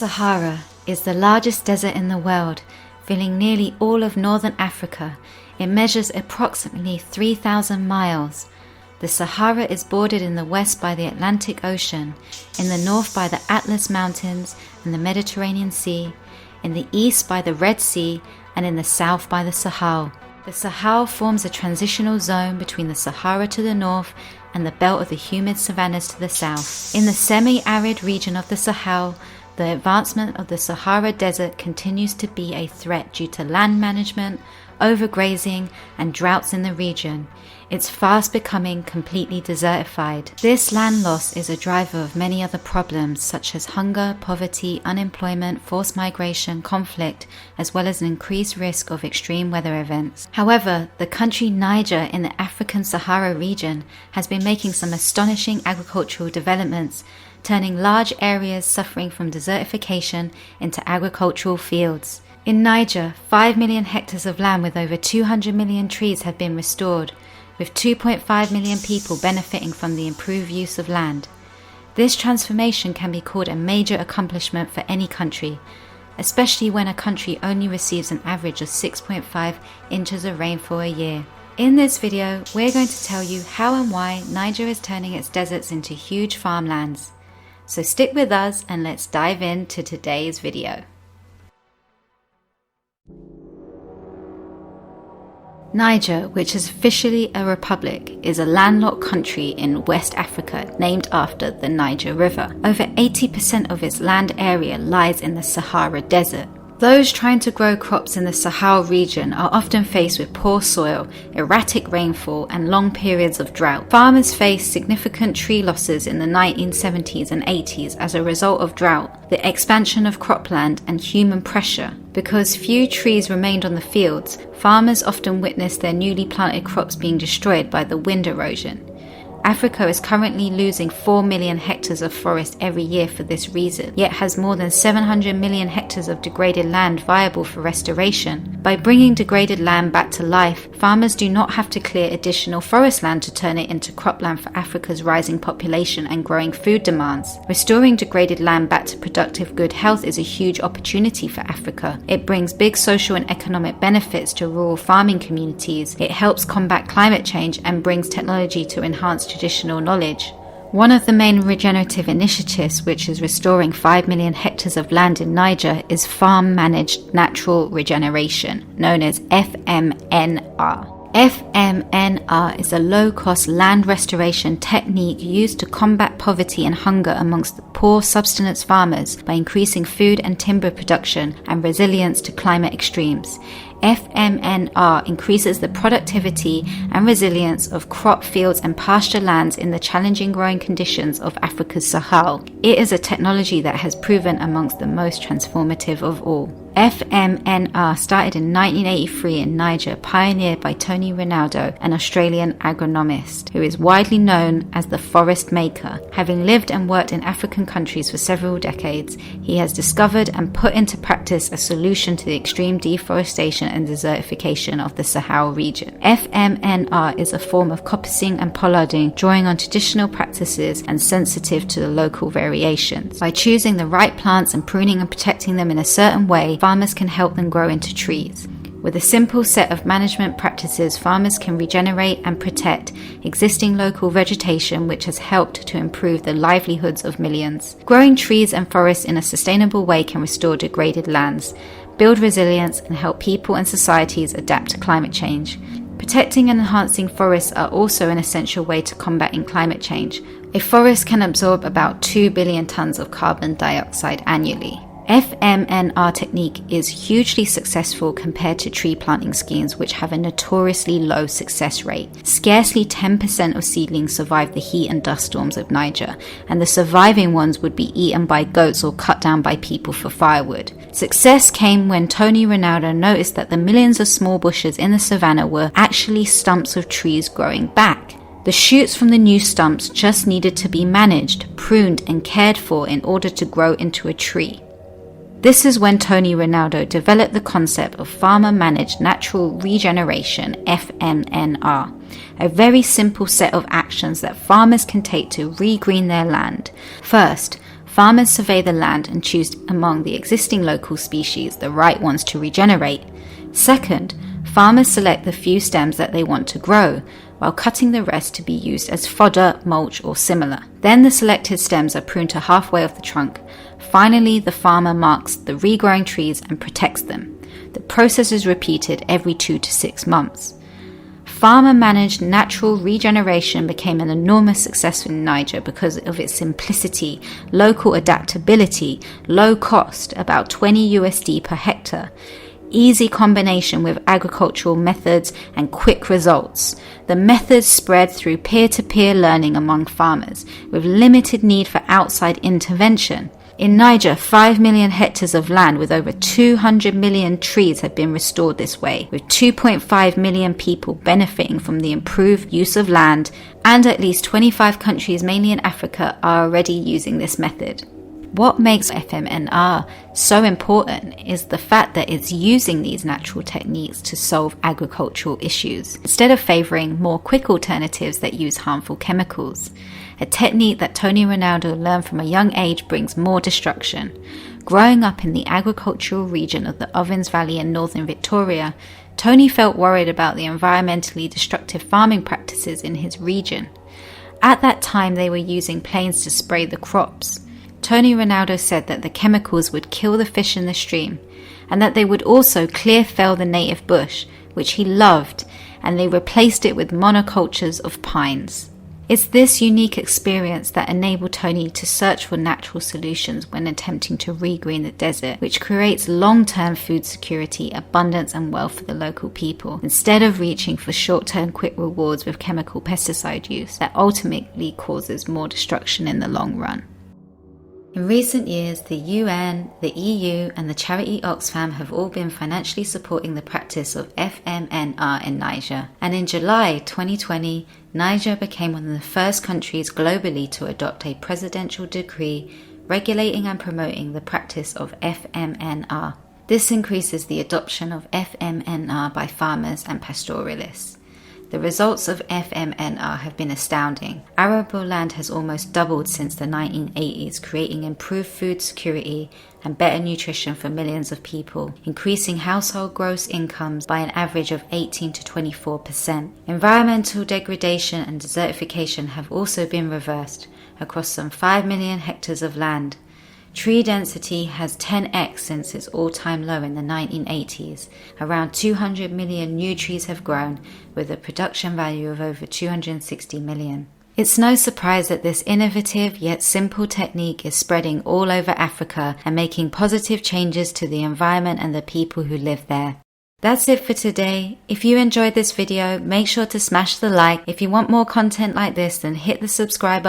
Sahara is the largest desert in the world, filling nearly all of northern Africa. It measures approximately 3,000 miles. The Sahara is bordered in the west by the Atlantic Ocean, in the north by the Atlas Mountains and the Mediterranean Sea, in the east by the Red Sea, and in the south by the Sahel. The Sahel forms a transitional zone between the Sahara to the north and the belt of the humid savannas to the south. In the semi-arid region of the Sahel, the advancement of the Sahara Desert continues to be a threat due to land management, overgrazing, and droughts in the region. It's fast becoming completely desertified. This land loss is a driver of many other problems such as hunger, poverty, unemployment, forced migration, conflict, as well as an increased risk of extreme weather events. However, the country Niger in the African Sahara region has been making some astonishing agricultural developments, turning large areas suffering from desertification into agricultural fields. In Niger, 5 million hectares of land with over 200 million trees have been restored, with 2.5 million people benefiting from the improved use of land. This transformation can be called a major accomplishment for any country, especially when a country only receives an average of 6.5 inches of rainfall a year. In this video, we're going to tell you how and why Niger is turning its deserts into huge farmlands. So stick with us and let's dive into today's video. Niger, which is officially a republic, is a landlocked country in West Africa named after the Niger River. Over 80% of its land area lies in the Sahara Desert. Those trying to grow crops in the Sahel region are often faced with poor soil, erratic rainfall, and long periods of drought. Farmers faced significant tree losses in the 1970s and 80s as a result of drought, the expansion of cropland, and human pressure. Because few trees remained on the fields, farmers often witnessed their newly planted crops being destroyed by the wind erosion. Africa is currently losing 4 million hectares of forest every year for this reason, yet has more than 700 million hectares of degraded land viable for restoration. By bringing degraded land back to life, farmers do not have to clear additional forest land to turn it into cropland for Africa's rising population and growing food demands. Restoring degraded land back to productive good health is a huge opportunity for Africa. It brings big social and economic benefits to rural farming communities. It helps combat climate change and brings technology to enhance traditional knowledge. One of the main regenerative initiatives, which is restoring 5 million hectares of land in Niger, is farm-managed natural regeneration, known as FMNR. FMNR is a low-cost land restoration technique used to combat poverty and hunger amongst the poor subsistence farmers by increasing food and timber production and resilience to climate extremes. FMNR increases the productivity and resilience of crop fields and pasture lands in the challenging growing conditions of Africa's Sahel. It is a technology that has proven amongst the most transformative of all. FMNR started in 1983 in Niger, pioneered by Tony Ronaldo, an Australian agronomist, who is widely known as the forest maker. Having lived and worked in African countries for several decades, he has discovered and put into practice a solution to the extreme deforestation and desertification of the Sahel region. FMNR is a form of coppicing and pollarding, drawing on traditional practices and sensitive to the local variations. By choosing the right plants and pruning and protecting them in a certain way, farmers can help them grow into trees. With a simple set of management practices, farmers can regenerate and protect existing local vegetation, which has helped to improve the livelihoods of millions. Growing trees and forests in a sustainable way can restore degraded lands, build resilience, and help people and societies adapt to climate change. Protecting and enhancing forests are also an essential way to combating climate change. A forest can absorb about 2 billion tons of carbon dioxide annually. FMNR technique is hugely successful compared to tree planting schemes, which have a notoriously low success rate. Scarcely 10% of seedlings survive the heat and dust storms of Niger, and the surviving ones would be eaten by goats or cut down by people for firewood. Success came when Tony Ronaldo noticed that the millions of small bushes in the savannah were actually stumps of trees growing back. The shoots from the new stumps just needed to be managed, pruned, and cared for in order to grow into a tree. This is when Tony Ronaldo developed the concept of farmer-managed natural regeneration, FMNR, a very simple set of actions that farmers can take to regreen their land. First, Farmers survey the land and choose among the existing local species the right ones to regenerate. Second, farmers select the few stems that they want to grow, while cutting the rest to be used as fodder, mulch, or similar. Then the selected stems are pruned to halfway of the trunk. Finally, the farmer marks the regrowing trees and protects them. The process is repeated every 2 to 6 months. Farmer-managed natural regeneration became an enormous success in Niger because of its simplicity, local adaptability, low cost, about 20 USD per hectare, easy combination with agricultural methods, and quick results. The methods spread through peer-to-peer learning among farmers, with limited need for outside intervention. In Niger, 5 million hectares of land with over 200 million trees have been restored this way, with 2.5 million people benefiting from the improved use of land, and at least 25 countries, mainly in Africa, are already using this method. What makes FMNR so important is the fact that it's using these natural techniques to solve agricultural issues, instead of favouring more quick alternatives that use harmful chemicals. A technique that Tony Ronaldo learned from a young age brings more destruction. Growing up in the agricultural region of the Ovens Valley in northern Victoria, Tony felt worried about the environmentally destructive farming practices in his region. At that time, they were using planes to spray the crops. Tony Ronaldo said that the chemicals would kill the fish in the stream, and that they would also clear fell the native bush, which he loved, and they replaced it with monocultures of pines. It's this unique experience that enabled Tony to search for natural solutions when attempting to regreen the desert, which creates long-term food security, abundance and wealth for the local people, instead of reaching for short-term quick rewards with chemical pesticide use that ultimately causes more destruction in the long run. In recent years, the UN, the EU and the charity Oxfam have all been financially supporting the practice of FMNR in Niger. And in July 2020, Niger became one of the first countries globally to adopt a presidential decree regulating and promoting the practice of FMNR. This increases the adoption of FMNR by farmers and pastoralists. The results of FMNR have been astounding. Arable land has almost doubled since the 1980s, creating improved food security and better nutrition for millions of people, increasing household gross incomes by an average of 18 to 24%. Environmental degradation and desertification have also been reversed across some 5 million hectares of land. Tree density has 10x since its all-time low in the 1980s. Around 200 million new trees have grown, with a production value of over 260 million. It's no surprise that this innovative yet simple technique is spreading all over Africa and making positive changes to the environment and the people who live there. That's it for today. If you enjoyed this video, make sure to smash the like. If you want more content like this, then hit the subscribe button